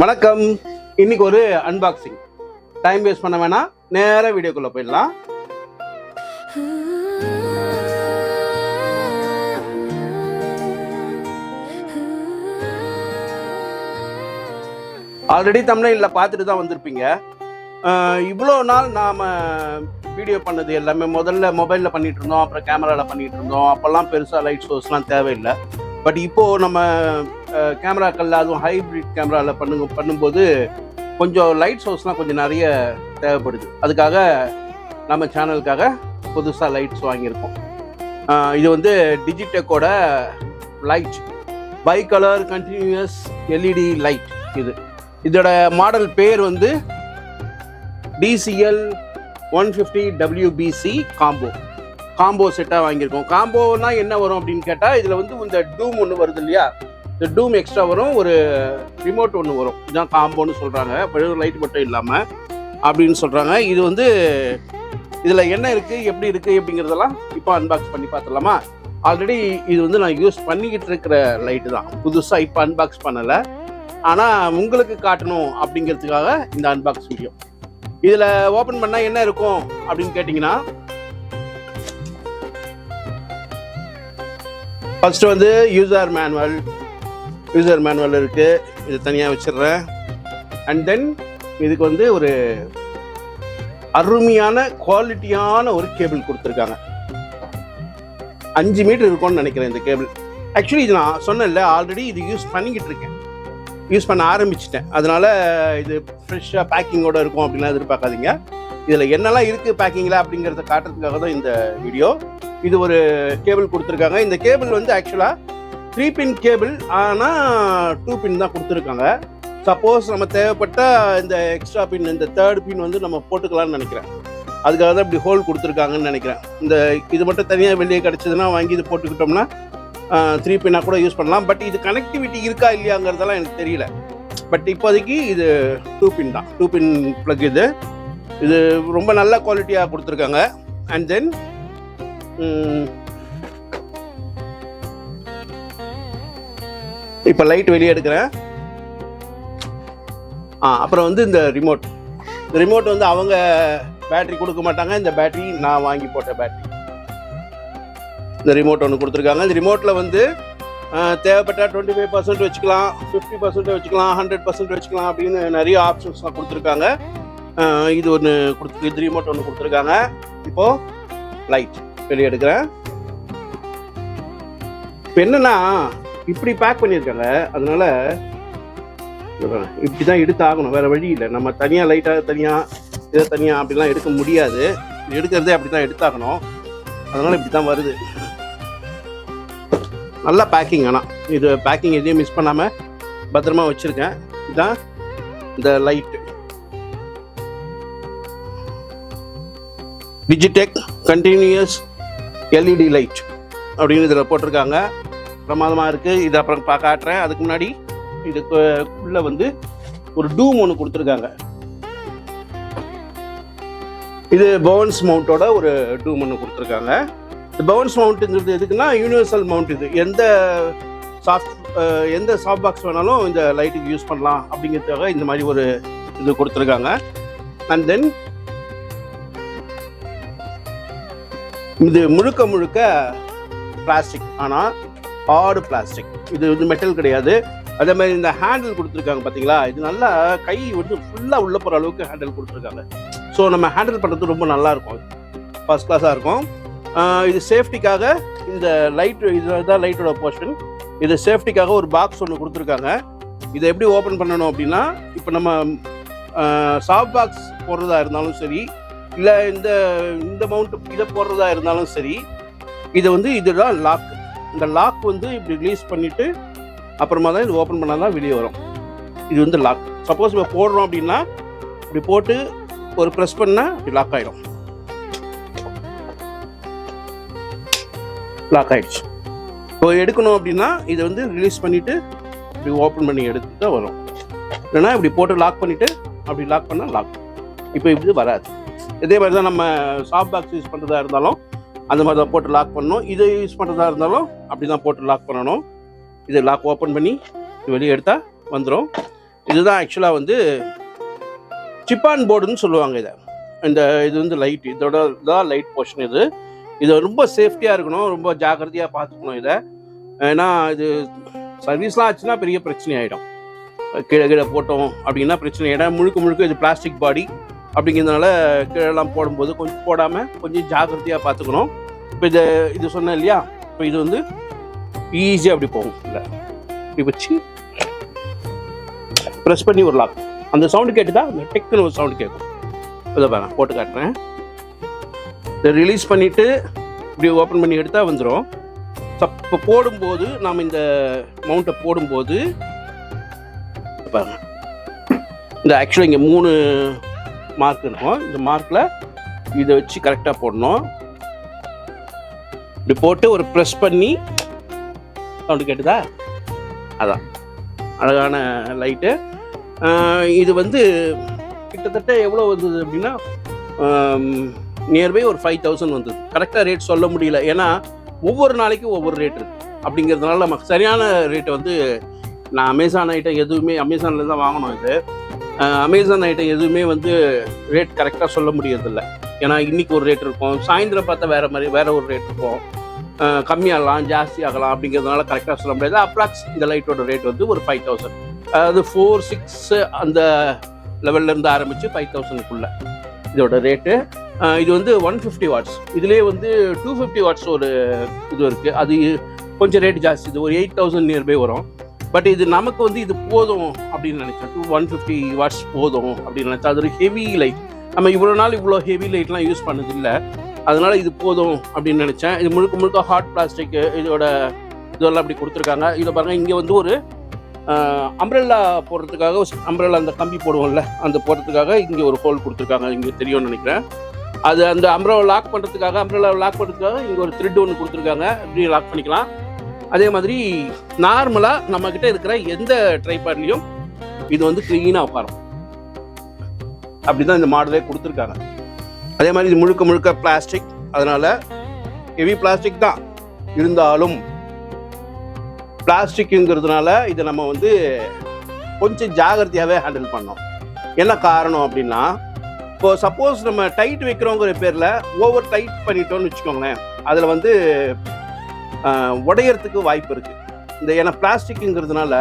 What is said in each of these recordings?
வணக்கம். இன்னைக்கு ஒரு அன்பாக்சிங். டைம் வேஸ்ட் பண்ண வேணாம், நேராக வீடியோக்குள்ள போயிடலாம். ஆல்ரெடி தமிழ்ல பார்த்துட்டு தான் வந்திருப்பீங்க. இவ்வளோ நாள் நாம் வீடியோ பண்ணது எல்லாமே முதல்ல மொபைலில் பண்ணிட்டு இருந்தோம், அப்புறம் கேமராவில் பண்ணிட்டு இருந்தோம். அப்போல்லாம் பெருசாக லைட் சோர்ஸ்லாம் தேவையில்லை. பட் இப்போது நம்ம கேமராக்களில், அதுவும் ஹைப்ரிட் கேமராவில் பண்ணும்போது கொஞ்சம் லைட் சோர்ஸ்லாம் கொஞ்சம் நிறைய தேவைப்படுது. அதுக்காக நம்ம சேனலுக்காக புதுசாக லைட்ஸ் வாங்கியிருக்கோம். இது வந்து டிஜிடெக்கோட light by colour continuous LED light. இதோட மாடல் பேர் வந்து DCL 150 WBC காம்போ செட்டாக வாங்கியிருக்கோம். காம்போனா என்ன வரும் அப்படின்னு கேட்டால், இதில் வந்து இந்த டூம் ஒன்று வருது இல்லையா, இந்த டூம் எக்ஸ்ட்ரா வரும், ஒரு ரிமோட் ஒன்று வரும். இதுதான் காம்போன்னு சொல்கிறாங்க, வெறும் லைட் மட்டும் இல்லாமல் அப்படின்னு சொல்கிறாங்க. இது வந்து இதில் என்ன இருக்குது, எப்படி இருக்குது அப்படிங்கிறதெல்லாம் இப்போ அன்பாக்ஸ் பண்ணி பார்த்துடலாமா? ஆல்ரெடி இது வந்து நான் யூஸ் பண்ணிக்கிட்டு இருக்கிற லைட்டு தான், புதுசாக இப்போ அன்பாக்ஸ் பண்ணலை. ஆனால் உங்களுக்கு காட்டணும் அப்படிங்கிறதுக்காக இந்த அன்பாக்ஸ் வீடியோ. இதில் ஓப்பன் பண்ணால் என்ன இருக்கும் அப்படின்னு கேட்டிங்கன்னா, ஃபர்ஸ்ட் வந்து யூசர் மேனுவல் இருக்குது. இது தனியாக வச்சிடுறேன். அண்ட் தென் இதுக்கு வந்து ஒரு அருமையான குவாலிட்டியான ஒரு கேபிள் கொடுத்துருக்காங்க. 5 மீட்டர் இருக்கும்னு நினைக்கிறேன் இந்த கேபிள். ஆக்சுவலி இது நான் சொன்னேன்ல, ஆல்ரெடி இது யூஸ் பண்ண ஆரம்பிச்சிட்டேன். அதனால இது ஃப்ரெஷ்ஷாக பேக்கிங்கோட இருக்கும் அப்படின்லாம் எதிர்பார்க்காதீங்க. இதில் என்னெல்லாம் இருக்குது பேக்கிங்கில் அப்படிங்கிறத காட்டுறதுக்காக தான் இந்த வீடியோ. இது ஒரு கேபிள் கொடுத்துருக்காங்க. இந்த கேபிள் வந்து ஆக்சுவலாக 3 பின் கேபிள், ஆனால் 2 பின் தான் கொடுத்துருக்காங்க. சப்போஸ் நம்ம தேவைப்பட்ட இந்த எக்ஸ்ட்ரா பின், இந்த 3rd பின் வந்து நம்ம போட்டுக்கலாம்னு நினைக்கிறேன். அதுக்காக தான் இப்படி ஹோல் கொடுத்துருக்காங்கன்னு நினைக்கிறேன். இது மட்டும் தனியாக வெளியே கிடச்சதுன்னா வாங்கி இது போட்டுக்கிட்டோம்னா 3 பின்னாக கூட யூஸ் பண்ணலாம். பட் இது கனெக்டிவிட்டி இருக்கா இல்லையாங்கிறதெல்லாம் எனக்கு தெரியல. பட் இப்போதைக்கு இது 2 பின் தான், 2 பின் ப்ளக். இது ரொம்ப நல்ல குவாலிட்டியாக கொடுத்துருக்காங்க. அண்ட் தென் இப்போ லைட் வெளியே எடுக்கிறேன். அப்புறம் வந்து இந்த ரிமோட் வந்து அவங்க பேட்டரி கொடுக்க மாட்டாங்க. இந்த பேட்டரி நான் வாங்கி போட்ட பேட்டரி. இந்த ரிமோட் ஒன்று கொடுத்துருக்காங்க. இந்த ரிமோட்டில் வந்து தேவைப்பட்ட 25% வச்சுக்கலாம், 50% வச்சுக்கலாம், 100% வச்சுக்கலாம் அப்படின்னு நிறைய ஆப்ஷன்ஸ்லாம் கொடுத்துருக்காங்க. இது ரிமோட் ஒன்று கொடுத்துருக்காங்க. இப்போது லைட் வெளியே எடுக்கிறேன். இப்போ என்னன்னா, இப்படி பேக் பண்ணியிருக்காங்க. அதனால இப்படி தான் எடுத்து ஆகணும், வேறு வழி இல்லை. நம்ம தனியாக லைட்டாக இதை தனியாக அப்படிலாம் எடுக்க முடியாது. எடுக்கிறதே அப்படி தான் எடுத்தாகணும். அதனால் இப்படி தான் வருது. நல்லா பேக்கிங். ஆனால் இது பேக்கிங் எதையும் மிஸ் பண்ணாமல் பத்திரமா வச்சுருக்கேன். இதுதான் இந்த light, Digitek continuous LED light அப்படின்னு இதில் போட்டிருக்காங்க. பிரமாதமாக இருக்குது. இது அப்புறம் காட்டுறேன். அதுக்கு முன்னாடி இதுக்குள்ளே வந்து ஒரு டூம் ஒன்று கொடுத்துருக்காங்க. இது பவுன்ஸ் மவுண்டோட ஒரு டூம் ஒன்று கொடுத்துருக்காங்க. இந்த பவுன்ஸ் மவுண்ட்டுங்கிறது எதுக்குன்னா, யூனிவர்சல் மவுண்ட். இது எந்த சாஃப்ட் பாக்ஸ் வேணாலும் இந்த லைட்டுக்கு யூஸ் பண்ணலாம் அப்படிங்கிறதுக்காக இந்த மாதிரி ஒரு இது கொடுத்துருக்காங்க. அண்ட் தென் இது முழுக்க பிளாஸ்டிக், ஆனால் ஹார்டு பிளாஸ்டிக். இது வந்து மெட்டல் கிடையாது. அதே மாதிரி இந்த ஹேண்டில் கொடுத்துருக்காங்க பார்த்தீங்களா, இது நல்லா கை வந்து ஃபுல்லாக உள்ள போகிற அளவுக்கு ஹேண்டில் கொடுத்துருக்காங்க. ஸோ நம்ம ஹேண்டில் பண்ணுறது ரொம்ப நல்லாயிருக்கும், ஃபர்ஸ்ட் கிளாஸாக இருக்கும். இது சேஃப்டிக்காக இந்த இதுதான் லைட்டோட போர்ஷன். இது சேஃப்டிக்காக ஒரு பாக்ஸ் ஒன்று கொடுத்துருக்காங்க. இதை எப்படி ஓப்பன் பண்ணணும் அப்படின்னா, இப்போ நம்ம சாஃப்ட் பாக்ஸ் போடுறதா இருந்தாலும் சரி, இல்லை இந்த மவுண்ட் இதை போடுறதா இருந்தாலும் சரி, இதுதான் லாக். இந்த லாக் வந்து இப்படி ரிலீஸ் பண்ணிவிட்டு அப்புறமா தான் இது ஓப்பன் பண்ணால் தான் வெளியே வரும். இது வந்து லாக். சப்போஸ் இப்போ போடுறோம் அப்படின்னா இப்படி போட்டு ஒரு ப்ரெஸ் பண்ணால் இப்படி லாக் ஆகிடும். லாக் ஆகிடுச்சு. இப்போ எடுக்கணும் அப்படின்னா இதை வந்து ரிலீஸ் பண்ணிவிட்டு இப்படி ஓப்பன் பண்ணி எடுத்து தான் வரும். இல்லைன்னா இப்படி போட்டு லாக் பண்ணிவிட்டு அப்படி லாக் பண்ணால் லாக். இப்போ இப்படி வராது. இதே மாதிரி தான் நம்ம சாஃப்ட் பாக்ஸ் யூஸ் பண்ணுறதா இருந்தாலும் அந்த மாதிரி தான் போட்டு லாக் பண்ணணும். இதை யூஸ் பண்ணுறதா இருந்தாலும் அப்படி தான் போட்டு லாக் பண்ணணும். இதை லாக் ஓப்பன் பண்ணி வெளியே எடுத்தால் வந்துடும். இதுதான் ஆக்சுவலாக வந்து சிப்பான் போர்டுன்னு சொல்லுவாங்க இதை. இது வந்து லைட், இதோட தான் லைட் போர்ஷன். இது ரொம்ப சேஃப்டியாக இருக்கணும், ரொம்ப ஜாக்கிரதையாக பார்த்துக்கணும் இதை. ஏன்னா இது சர்வீஸ்லாம் ஆச்சுன்னா பெரிய பிரச்சனை ஆகிடும். கீழே போட்டோம் அப்படின்னா பிரச்சனை ஆகிடும். முழுக்க இது பிளாஸ்டிக் பாடி அப்படிங்கிறதுனால கீழெல்லாம் போடும்போது கொஞ்சம் போடாமல் கொஞ்சம் ஜாக்கிரதையாக பார்த்துக்கணும். இப்போ இது சொன்னேன் இல்லையா, இப்போ இது வந்து ஈஸியாக அப்படி போகும். இல்லை இப்படி வச்சு ப்ரெஸ் பண்ணி ஒரு லாக், அந்த சவுண்டு கேட்டுதான் அந்த டெக்குன்னு ஒரு சவுண்டு கேட்கும். இதை பாருங்க, போட்டு காட்டுறேன். இதை ரிலீஸ் பண்ணிவிட்டு இப்படி ஓப்பன் பண்ணி எடுத்தால் வந்துடும். இப்போ போடும்போது நாம் இந்த மவுண்ட்டை போடும்போது பாருங்க, இந்த ஆக்சுவலாக இங்கே 3 மார்க் இருக்கும். இந்த மார்க்கில் இதை வச்சு கரெக்டாக போடணும். இப்படி போட்டு ஒரு ப்ரெஸ் பண்ணி சவுண்டு கேட்டுதா, அதான் அழகான லைட்டு. இது வந்து கிட்டத்தட்ட எவ்வளோ வந்தது அப்படின்னா நியர்பை ஒரு 5000 வந்தது. கரெக்டாக ரேட் சொல்ல முடியல, ஏன்னா ஒவ்வொரு நாளைக்கும் ஒவ்வொரு ரேட் இருக்குது. அப்படிங்கிறதுனால நமக்கு சரியான ரேட்டை வந்து நான் அமேசான் ஐட்டம் எதுவுமே அமேசானில் தான் வாங்கணும். இது அமேசான் ஐட்டம் எதுவுமே வந்து ரேட் கரெக்டாக சொல்ல முடியறதில்ல. ஏன்னா இன்றைக்கி ஒரு ரேட் இருக்கும், சாயந்தரம் பார்த்தா வேறு ஒரு ரேட் இருக்கும், கம்மியாகலாம் ஜாஸ்தி ஆகலாம். அப்படிங்கிறதுனால கரெக்டாக சொல்ல முடியாது. அப்ராக்ஸ் இந்த லைட்டோட ரேட் வந்து ஒரு 5000, அதாவது 4-6 அந்த லெவல்லேருந்து ஆரம்பித்து 5000க்குள்ளே இதோட ரேட்டு. இது வந்து 150 வாட்ஸ். இதுலேயே வந்து 250 வாட்ஸ் ஒரு இது இருக்குது. அது கொஞ்சம் ரேட் ஜாஸ்தி, இது ஒரு 8000 நியர்பை வரும். பட் இது நமக்கு வந்து இது போதும் அப்படின்னு நினச்சேன். 150 வாட்ஸ் போதும் அப்படின்னு நினச்சா. அது ஒரு ஹெவி லைட், நம்ம இவ்வளோ நாள் இவ்வளோ ஹெவி லைட்லாம் யூஸ் பண்ணதில்லை, அதனால் இது போதும் அப்படின்னு நினச்சேன். இது முழுக்க ஹாட் பிளாஸ்டிக்கு, இதெல்லாம் அப்படி கொடுத்துருக்காங்க. இதை பாருங்கள், இங்கே வந்து ஒரு அம்ப்ரெல்லா போடுறதுக்காக, அம்ப்ரெல்லா அந்த கம்பி போடுவோம்ல அந்த போடுறதுக்காக இங்கே ஒரு ஹோல் கொடுத்துருக்காங்க. இங்கே தெரியும்னு நினைக்கிறேன். அது அந்த அம்ப்ரெல்லா லாக் பண்ணுறதுக்காக இங்கே ஒரு த்ரெட் ஒன்று கொடுத்துருக்காங்க. இப்படி லாக் பண்ணிக்கலாம். அதே மாதிரி நார்மலாக நம்மக்கிட்ட இருக்கிற எந்த ட்ரைபாட்லேயும் இது வந்து க்ளீனாக உட்காரும். அப்படி தான் இந்த மாடலே கொடுத்துருக்காங்க. அதே மாதிரி இது முழுக்க பிளாஸ்டிக், அதனால் ஹெவி பிளாஸ்டிக் தான் இருந்தாலும் பிளாஸ்டிக்குங்கிறதுனால இதை நம்ம வந்து கொஞ்சம் ஜாகிரதையாகவே ஹேண்டில் பண்ணோம். என்ன காரணம் அப்படின்னா, இப்போ சப்போஸ் நம்ம டைட் வைக்கிறோங்கிற பேரில் ஓவர் டைட் பண்ணிட்டோம்னு வச்சுக்கோங்களேன், அதில் வந்து உடையறதுக்கு வாய்ப்பு இருக்குது. ஏன்னா பிளாஸ்டிக்குங்கிறதுனால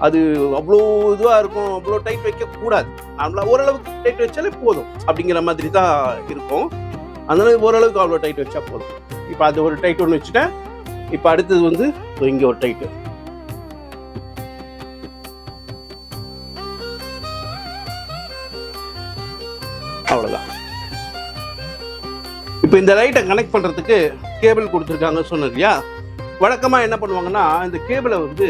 அது அவ்வளோ இதுவாக இருக்கும், அவ்வளோ டைட் வைக்கக்கூடாது. நம்மளா ஓரளவுக்கு டைட் வச்சாலே போதும் அப்படிங்கிற மாதிரி தான் இருக்கும். அதனால ஓரளவுக்கு அவ்வளோ டைட் வச்சா போதும். இப்போ அது ஒரு டைட் ஒன்று வச்சுட்டேன். இப்போ அடுத்தது வந்து இங்கே ஒரு டைட்டு, அவ்வளோதான். இப்போ இந்த லைட்டை கனெக்ட் பண்ணுறதுக்கு கேபிள் கொடுத்துருக்காங்க சொன்னது இல்லையா. வழக்கமாக என்ன பண்ணுவாங்கன்னா, இந்த கேபிளை வந்து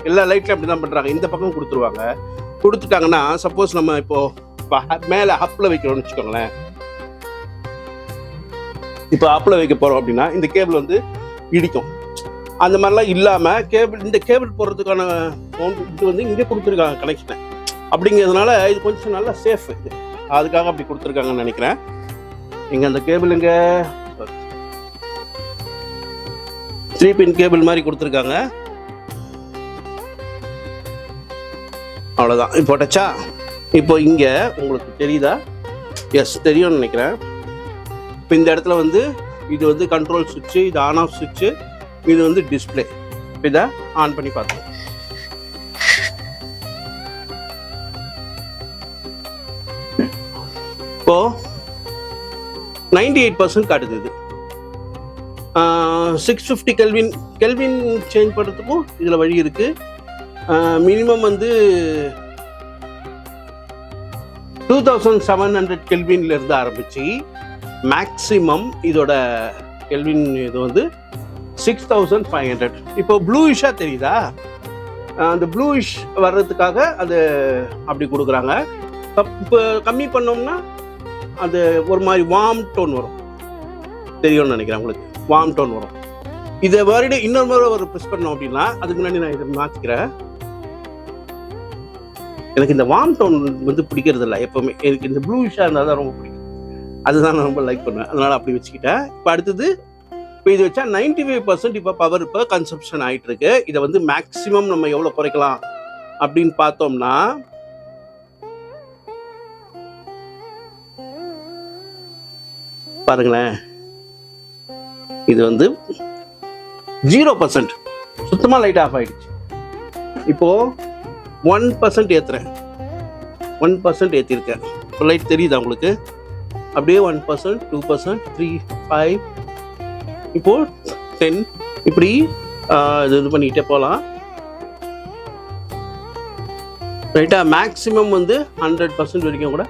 எல்லா லைட்லையும் அப்படி தான் பண்ணுறாங்க. இந்த பக்கம் கொடுத்துட்டாங்கன்னா, சப்போஸ் நம்ம இப்போ மேலே அப்பில் வைக்கிறோம்னு வச்சுக்கோங்களேன். இப்போ அப்பில் வைக்க போகிறோம் அப்படின்னா இந்த கேபிள் வந்து இடிக்கும். அந்த மாதிரிலாம் இல்லாமல் இந்த கேபிள் போடுறதுக்கான இது வந்து இங்கே கொடுத்துருக்காங்க கனெக்ஷனை. அப்படிங்கிறதுனால இது கொஞ்சம் நல்லா சேஃப். இது அதுக்காக அப்படி கொடுத்துருக்காங்கன்னு நினைக்கிறேன். இங்கே அந்த கேபிள் இங்கே 3 பின் கேபிள் மாதிரி கொடுத்துருக்காங்க. அவ்வளோதான். இப்போ டச்சா. இப்போ இங்கே உங்களுக்கு தெரியுதா? எஸ், தெரியும்னு நினைக்கிறேன். இப்போ இந்த இடத்துல வந்து இது வந்து கண்ட்ரோல் சுவிட்சு, இது ஆன் ஆஃப் சுவிட்சு, இது வந்து டிஸ்பிளே. இதை ஆன் பண்ணி பார்த்தோம். இப்போ 98% காட்டுது. இது 650 கெல்வின் சேஞ்ச் பண்ணுறதுக்கும் இதில் வழி இருக்குது. மினிமம் வந்து 2700 கெல்வின்லேருந்து ஆரம்பித்து மேக்ஸிமம் இதோட கெல்வின் இது வந்து 6500. இப்போ ப்ளூயிஷாக தெரியுதா? அந்த ப்ளூயிஷ் வர்றதுக்காக அது அப்படி கொடுக்குறாங்க. இப்போ கம்மி பண்ணோம்னா அது ஒரு மாதிரி வார்ம் டோன் வரும். தெரியும்னு நினைக்கிறேன் உங்களுக்கு. வார்ம் டோன் வரும். இதை மறுபடியும் இன்னொரு முறை ஒரு ப்ரெஸ் பண்ணோம் அப்படின்னா, அதுக்கு முன்னாடி நான் இதை மாற்றிக்கிறேன். எனக்கு இந்த வார்ம் டோன் வந்து பிடிக்கிறது இல்லை எப்போவுமே. எனக்கு இந்த ப்ளூயிஷாக இருந்தால் தான் ரொம்ப பிடிக்கும். அதுதான் நான் ரொம்ப லைக் பண்ணுவேன். அதனால் அப்படி வச்சுக்கிட்டேன். இப்போ அடுத்தது இப்போ இது வச்சா 95% இப்போ பவர் இப்போ கன்சப்ஷன் ஆகிட்டு இருக்கு. இதை வந்து மேக்ஸிமம் நம்ம எவ்வளோ குறைக்கலாம் அப்படின்னு பார்த்தோம்னா பாருங்களேன், இது வந்து 0%, சுத்தமா லைட் ஆஃப் ஆயிடுச்சு. இப்போ 1% ஏத்துறேன், 1% ஏத்திருக்கேன். இப்போ லைட் தெரியுதா உங்களுக்கு? அப்படியே 1%, 2%, 3, 5, இப்போ 10, இப்படி இது பண்ணிட்டே போகலாம். ரைட்டா? மேக்ஸிமம் வந்து 100% வரைக்கும் கூட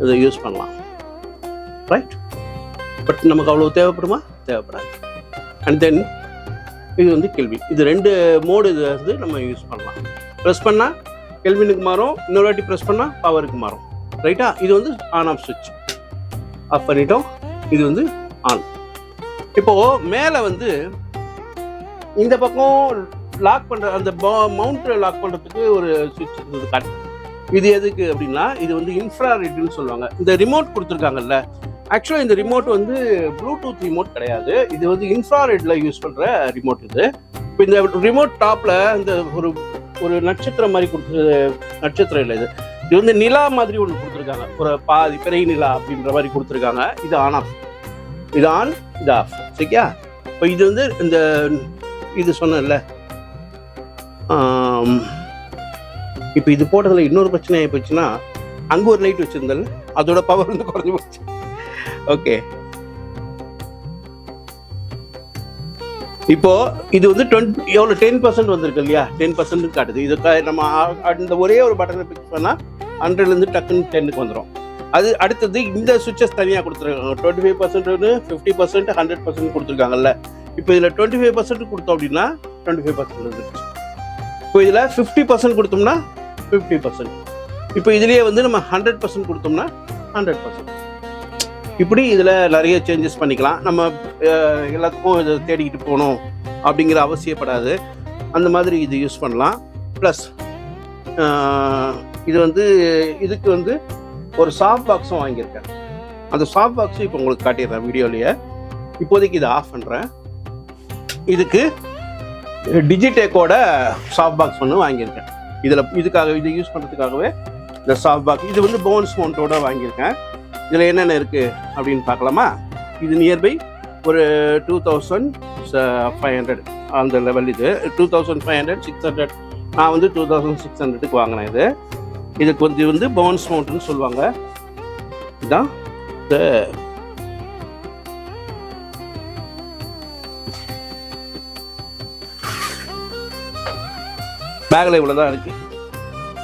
இதை யூஸ் பண்ணலாம். ரைட்? பட் நமக்கு அவ்வளோ தேவைப்படுமா? தேவைப்படாது. அண்ட் தென் இது வந்து கெல்வின். இது 2 மோடு இது வந்து நம்ம யூஸ் பண்ணலாம். ப்ரெஸ் பண்ணால் கெல்வினுக்கு மாறும், இன்னொரு வாட்டி ப்ரெஸ் பண்ணால் பவருக்கு மாறும். ரைட்டா? இது வந்து ஆன் ஆஃப் சுவிட்ச். ஆஃப் பண்ணிட்டோம், இது வந்து ஆன். இப்போது மேலே வந்து இந்த பக்கம் லாக் பண்ணுற அந்த மவுண்ட்டில் லாக் பண்ணுறதுக்கு ஒரு சுவிட்ச் இருந்தது காட்டு. இது எதுக்கு அப்படின்னா, இது வந்து இன்ஃப்ராரெட்னு சொல்லுவாங்க. இந்த ரிமோட் கொடுத்துருக்காங்கல்ல, ஆக்சுவலாக இந்த ரிமோட் வந்து ப்ளூடூத் ரிமோட் கிடையாது, இது வந்து இன்ஃப்ராரெட்ல யூஸ் பண்ணுற ரிமோட். இது இப்போ இந்த ரிமோட் டாப்பில் இந்த ஒரு நட்சத்திரம் மாதிரி நட்சத்திரம் இல்லை, இது வந்து நிலா மாதிரி ஒன்று கொடுத்துருக்காங்க, ஒரு பாதி பெரிய நிலா அப்படின்ற மாதிரி கொடுத்துருக்காங்க. இது ஆன் ஆஃப், இது ஆன், இது ஆஃப். சரியா? இப்போ இது வந்து இந்த இது சொன்னல, இப்போ இது போட்டதில் இன்னொரு பிரச்சனை ஆகி போச்சுன்னா, அங்கே ஒரு லைட் வச்சுருந்தல அதோட பவர் வந்து குறைஞ்சி போச்சு. ஓகே, இப்போ இது வந்து 10% வந்திருக்கு இல்லையா? 10% காட்டுது. இது நம்ம அந்த ஒரே ஒரு பட்டனை பிக் பண்ணால் 100லேருந்து டக்குன்னு 10க்கு வந்துடும். அது அடுத்தது இந்த சுவிட்சஸ் தனியாக கொடுத்துருக்காங்க. 25%, 50%, 100% கொடுத்துருக்காங்கல்ல. இப்போ இதில் 25% கொடுத்தோம் அப்படின்னா 25% வந்துருச்சு. இப்போ இதில் 50% கொடுத்தோம்னா 50%. இப்போ இதுலேயே வந்து நம்ம 100% கொடுத்தோம்னா 100%. இப்படி இதில் நிறைய சேஞ்சஸ் பண்ணிக்கலாம். நம்ம எல்லாத்துக்கும் இதை தேடிக்கிட்டு போகணும் அப்படிங்கிற அவசியப்படாது. அந்த மாதிரி இது யூஸ் பண்ணலாம். ப்ளஸ் இது வந்து இதுக்கு வந்து ஒரு சாஃப்ட் பாக்ஸும் வாங்கியிருக்கேன். அந்த சாஃப்ட் பாக்ஸும் இப்போ உங்களுக்கு காட்டிடுறேன் வீடியோலேயே. இப்போதைக்கு இதை ஆஃப் பண்ணுறேன். இதுக்கு டிஜிடெக்கோட சாஃப்ட் பாக்ஸ் ஒன்று வாங்கியிருக்கேன். இதுக்காக இது யூஸ் பண்ணுறதுக்காகவே இந்த சாஃப்ட் பாக்ஸ். இது வந்து போன்ஸ் மவுண்டோட வாங்கியிருக்கேன். இதில் என்னென்ன இருக்குது அப்படின்னு பார்க்கலாமா? இது நியர்பை ஒரு 2500 அந்த லெவல். இது 2500, 600. நான் வந்து 2600க்கு வாங்கினேன். இதுக்கு வந்து போன்ஸ் மவுண்ட்னு சொல்லுவாங்க. இதுதான் இந்த பேக்கில் இவ்வளோ தான் இருக்குது,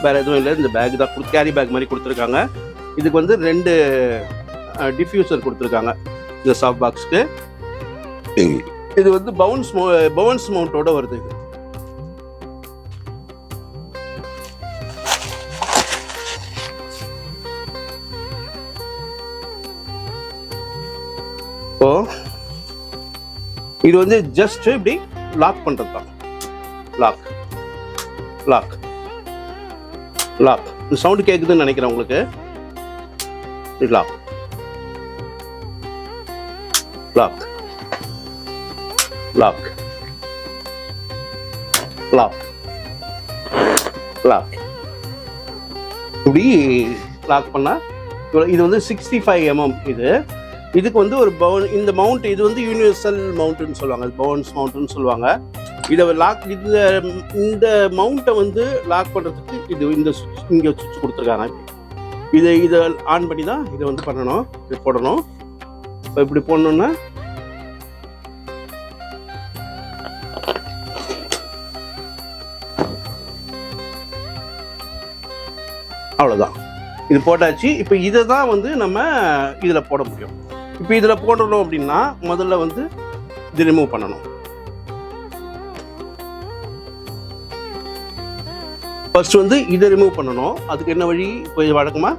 வேறு எதுவும் இல்லை. இந்த பேக் தான் கேரி பேக் மாதிரி கொடுத்துருக்காங்க. இதுக்கு வந்து 2 டிஃப்யூசர் கொடுத்துருக்காங்க இந்த சாஃப்ட் பாக்ஸ்க்கு. இது வந்து பவுன்ஸ் மவுண்டோட வருது. இது இது வந்து ஜஸ்ட் இப்படி லாக் பண்றது தான். Lock lock lock. இந்த சவுண்ட் கேட்குதுன்னு நினைக்கிறேன் உங்களுக்கு. Lock lock lock lock lock. இப்படி லாக் பண்ணா இது வந்து 65 mm. இதுக்கு வந்து ஒரு இந்த மவுண்ட், இது வந்து யூனிவர்சல் மவுண்ட்னு சொல்லுவாங்க, பவுன்ஸ் மவுண்ட்னு சொல்லுவாங்க. இதை லாக் இந்த மவுண்ட்டை வந்து லாக் பண்ணுறதுக்கு இந்த சுவிட்ச் இங்கே சுவிட்ச் கொடுத்துருக்காங்க. இதை ஆன் பண்ணி தான் இதை வந்து பண்ணணும், இது போடணும். இப்போ இப்படி போடணுன்னா அவ்வளோதான், இது போட்டாச்சு. இப்போ இதை தான் வந்து நம்ம இதில் போட முடியும். இப்போ இதில் போடணும் அப்படின்னா முதல்ல வந்து இது ரிமூவ் பண்ணணும். ஃபர்ஸ்ட் வந்து இதை ரிமூவ் பண்ணணும். அதுக்கு என்ன வழி? இப்போ இது வழக்கமாக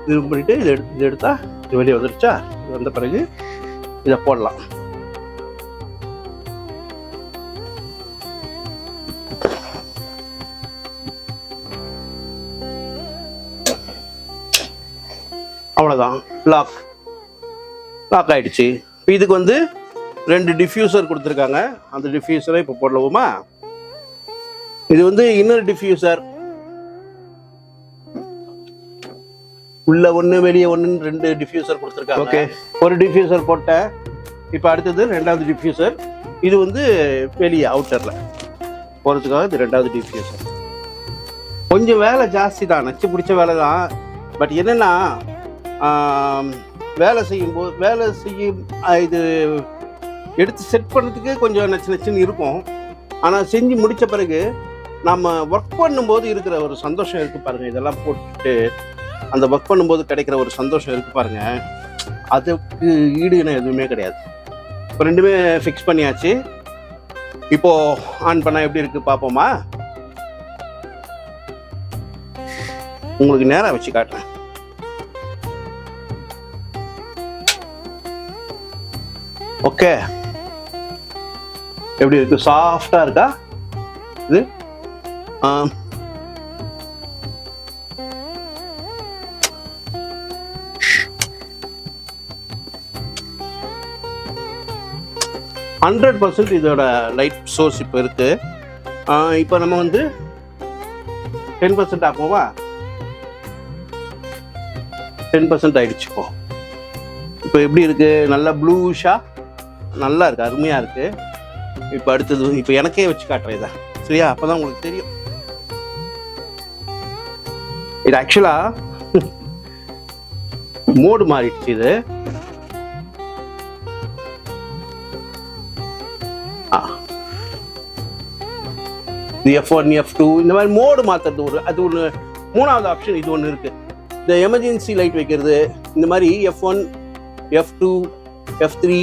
ரிமூவ் பண்ணிவிட்டு இதை எடுத்தா இது வெளியே வந்துருச்சா? இது வந்த பிறகு இதை போடலாம். அவ்வளோதான், லாக் ஆயிடுச்சு. இப்போ இதுக்கு வந்து 2 டிஃப்யூசர் கொடுத்துருக்காங்க. அந்த டிஃப்யூசரை இப்போ போடலாமா? இது வந்து இன்னர் டிஃப்யூசர், உள்ள ஒன்று வெளியே ஒன்றுன்னு 2 டிஃப்யூசர் கொடுத்துருக்காங்க. ஓகே, ஒரு டிஃப்யூசர் போட்டேன். இப்போ அடுத்தது 2வது டிஃப்யூசர். இது வந்து வெளியே அவுட்டரில் போகிறதுக்காக இது 2வது டிஃப்யூசர். கொஞ்சம் வேலை ஜாஸ்தி தான், நச்சு பிடிச்ச வேலை தான். பட் என்னென்னா வேலை செய்யும் இது எடுத்து செட் பண்ணுறதுக்கு கொஞ்சம் நச்சுன்னு இருக்கும். ஆனால் செஞ்சு முடித்த பிறகு நம்ம ஒர்க் பண்ணும்போது இருக்கிற ஒரு சந்தோஷம் இருக்குது பாருங்கள். இதெல்லாம் போட்டுட்டு அந்த ஒர்க் பண்ணும்போது கிடைக்கிற ஒரு சந்தோஷம் இருக்குது பாருங்கள், அதுக்கு ஈடுன எதுவுமே கிடையாது. இப்போ 2மே ஃபிக்ஸ் பண்ணியாச்சு. இப்போது ஆன் பண்ணால் எப்படி இருக்குது பார்ப்போமா? உங்களுக்கு நேராக வச்சு காட்டுறேன். ஓகே, எப்படி இருக்கு? சாஃப்டா இருக்கா இது? 100% இதோட லைட் சோர்ஸ் இப்போ இருக்கு. இப்போ நம்ம வந்து 10% ஆக்குவோமா? 10% ஆயிடுச்சு. இப்போ எப்படி இருக்கு? நல்லா ப்ளூஷா நல்லா இருக்கு, அருமையா இருக்கு. இப்போ அடுத்தது இப்போ எனக்கே வச்சு காட்டுறேன் இதை, சரியா? அப்பதான் உங்களுக்கு தெரியும். இது ஆக்சுவலா மோடு மாறிடுச்சு. இது F1 F2 இந்த மாதிரி மோடு மாத்துறது அது ஒன்று. 3வது ஆப்ஷன் இது ஒன்று இருக்கு, இந்த எமர்ஜென்சி லைட் வைக்கிறது. இந்த மாதிரி F1 F2 F3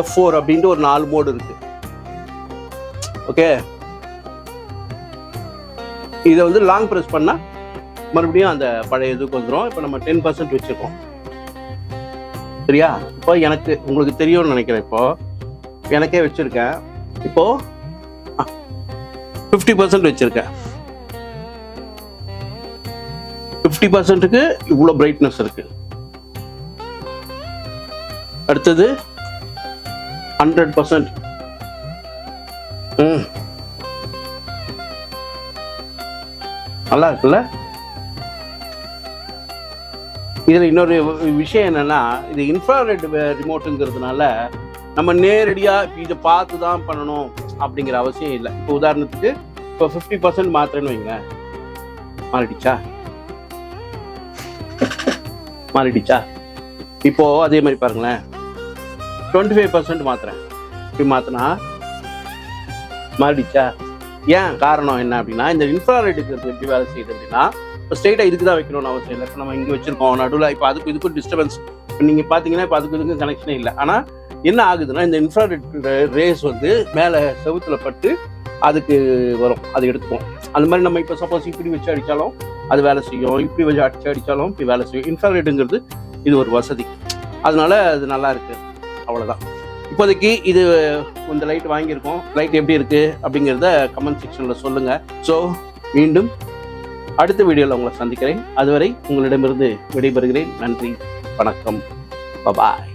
F4 அப்படின்ட்டு ஒரு 4 மோடு இருக்கு. ஓகே, இதை வந்து லாங் ப்ரெஸ் பண்ணா மறுபடியும் அந்த பழைய இதுக்கு வந்துடும். இப்போ நம்ம 10% வச்சிருக்கோம், சரியா? இப்போ எனக்கு உங்களுக்கு தெரியும்னு நினைக்கிறேன். இப்போ எனக்கே வச்சிருக்கேன். இப்போ 50% வச்சிருக்கேன். 50%க்கு இவ்வளோ பிரைட்னஸ் இருக்கு. அடுத்தது 100%. நல்லா இருக்குல்ல? இதுல இன்னொரு விஷயம் என்னன்னா, இது இன்ஃப்ராரெட் ரிமோட்டுங்கிறதுனால நம்ம நேரடியா இதை பார்த்து தான் பண்ணணும் அப்படிங்கிற அவசியம் இல்லை. இப்போ உதாரணத்துக்கு இப்போ 50% மாத்திரன்னு வைங்க, மாறிடுச்சா? இப்போ அதே மாதிரி பாருங்களேன், 25% மாத்துறேன். இப்படி மாத்தினா மாறிடுச்சா? ஏன் காரணம் என்ன அப்படின்னா, இந்த இன்ஃப்ராரெட்டுக்கு எப்படி வேலை செய்யுது அப்படின்னா, இப்போ ஸ்ட்ரெயிட்டாக இதுக்கு தான் வைக்கணும்னு அவசியம் இல்லை. இப்போ நம்ம இங்கே வச்சிருக்கோம் நடுவில். இப்போ இதுக்கும் டிஸ்டர்பன்ஸ். இப்போ நீங்கள் பார்த்தீங்கன்னா இப்போ இதுக்கும் கனெக்ஷனே இல்லை. ஆனால் என்ன ஆகுதுன்னா, இந்த இன்ஃப்ராரெட் ரேஸ் வந்து மேலே செவுத்துல பட்டு அதுக்கு வரும், அது எடுத்துக்கும். அந்த மாதிரி நம்ம இப்போ சப்போஸ் இப்படி வச்சு அடித்தாலும் அது வேலை செய்யும், இப்படி வச்சு அடித்தாலும் இப்படி வேலை செய்யும். இன்ஃப்ராரெட்டுங்கிறது இது ஒரு வசதி, அதனால அது நல்லா இருக்கு. அவ்வளோதான். இப்போதைக்கு இது இந்த லைட் வாங்கியிருக்கோம். லைட் எப்படி இருக்கு அப்படிங்கிறத கமெண்ட் செக்ஷனில் சொல்லுங்க. ஸோ மீண்டும் அடுத்த வீடியோவில் உங்களை சந்திக்கிறேன். அதுவரை உங்களிடமிருந்து விடைபெறுகிறேன். நன்றி, வணக்கம், பாய்.